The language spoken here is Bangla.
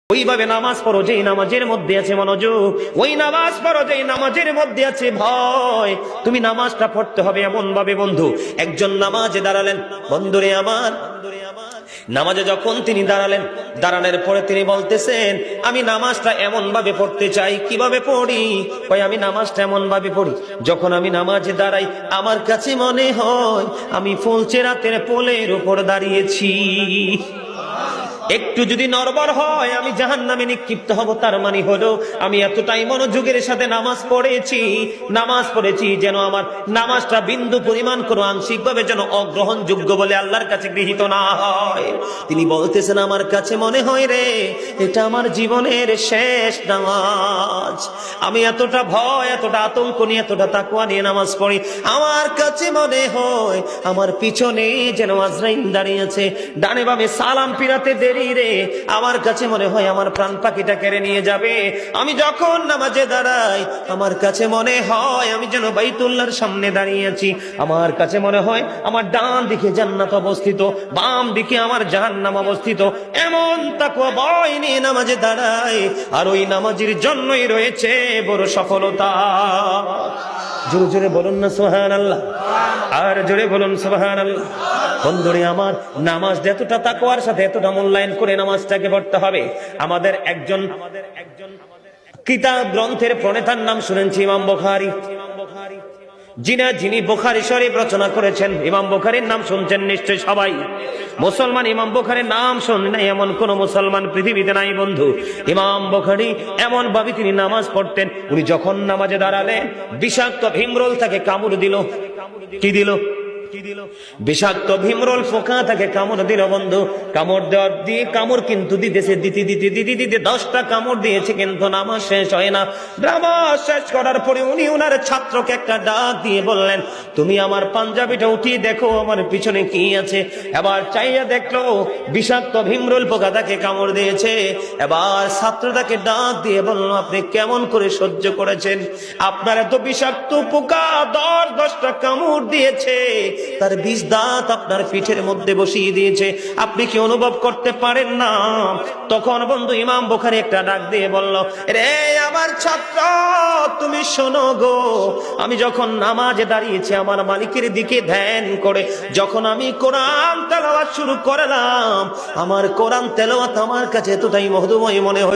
ওইভাবে নামাজ পড়ো যেই নামাজের মধ্যে আছে মনোযোগ, ওই নামাজ পড়ো যেই নামাজের মধ্যে আছে ভয়। তুমি নামাজটা পড়তে হবে এমন ভাবে বন্ধু, একজন নামাজে দাঁড়ালেন, বন্ধুরে আমার, নামাজে যখন তিনি দাঁড়ালেন, দাঁড়ানোর পরে তিনি বলতেছেন আমি নামাজটা এমন ভাবে পড়তে চাই। কিভাবে পড়ি? কই আমি নামাজটা এমন ভাবে পড়ি, যখন আমি নামাজে দাঁড়াই আমার কাছে মনে হয় আমি ফুলচেরাতের পোলের উপর দাঁড়িয়েছি। একটু যদি নড়বড় হয় আমি জাহান্নামে নিক্ষিপ্ত হব। তার মানে হলো আমি এতটাই মনোযোগের সাথে নামাজ পড়েছি যেন আমার নামাজটা বিন্দু পরিমাণ কোনো আংশিক ভাবে যেন অগ্রহণযোগ্য বলে আল্লাহর কাছে গৃহীত না হয়। তিনি বলতেছেন আমার কাছে মনে হয় রে এটা আমার জীবনের শেষ নামাজ। আমি এতটা ভয়, এতটা আতঙ্ক নিয়ে, এতটা তাকওয়া নিয়ে নামাজ পড়ি। আমার কাছে মনে হয় আমার পিছনে যেন আজরাইল দাঁড়িয়ে আছে, ডানে বামে সালাম ফিরাতে রে, আমার কাছে মনে হয় আমার প্রাণ পাখিটা কেড়ে নিয়ে যাবে। আমি যখন নামাজে দাঁড়াই আমার কাছে মনে হয় আমি যেন বাইতুল্লাহর সামনে দাঁড়িয়ে আছি। আমার কাছে মনে হয় আমার ডান দিকে জান্নাত অবস্থিত, বাম দিকে আমার জাহান্নাম অবস্থিত। এমন তাকওয়া ভয় নিয়ে নামাজে দাঁড়াই, আর ওই নামাজের জন্যই রয়েছে বড় সফলতা। জোরে জোরে বলুন না সুবহানাল্লাহ, আর জোরে বলুন সুবহানাল্লাহ। বন্ধুরে আমার, নামাজ এতটা তাকওয়ার সাথে এতটা মূল্যায়ন করে নামাজটাকে পড়তে হবে। আমাদের একজন কিতাব গ্রন্থের প্রণেতার নাম শুনেছি ইমাম বুখারী। যিনি বুখারী শরীফ রচনা করেছেন, ইমাম বুখারীর নাম শুনছেন নিশ্চয় সবাই। মুসলমান ইমাম বুখারীর নাম শোনে নাই এমন কোন মুসলমান পৃথিবীতে নাই বন্ধু। ইমাম বুখারী এমন ভাবে তিনি নামাজ পড়তেন, উনি যখন নামাজে দাঁড়ালেন বিষাক্ত ভীমরুল তাকে কামড় দিল। কি দিল? বিষাক্ত ভীমরুল পোকা তাকে কামড় দিল বন্ধু। কামড় দেওয়ার দিয়ে কামড় কিন্তু দিতেছে, দিতে 10টা কামড় দিয়েছে, কিন্তু নামাজ শেষ হয় না। নামাজ শেষ করার পরে উনি ওনার ছাত্রকে একটা ডাক দিয়ে বললেন তুমি আমার পাঞ্জাবিটা উঠিয়ে দেখো আমার পিছনে কি আছে। এবার চাইয়া দেখলো বিষাক্ত ভীমরুল পোকা তাকে কামড় দিয়েছে। এবার ছাত্রটাকে ডাক দিয়ে বলল আপনি কেমন করে সহ্য করেছেন? আপনার এত বিষাক্ত পোকা 10টা কামড় দিয়েছে, তার 20 দাঁত আপনার পিঠের মধ্যে বসিয়ে দিয়েছে, আপনি কি অনুভব করতে পারেন না? তখন বন্ধু ইমাম বুখারী একটা ডাক দিয়ে বলল রে আমার ছাত্র তুমি শোনো গো, আমি যখন নামাজে দাঁড়িয়েছি আমার মালিকের দিকে ধ্যান করে যখন আমি কোরআন তেলাওয়াত শুরু করলাম, আমার কোরআন তেলাওয়াত আমার কাছে এতটাই মধুময় মনে হয়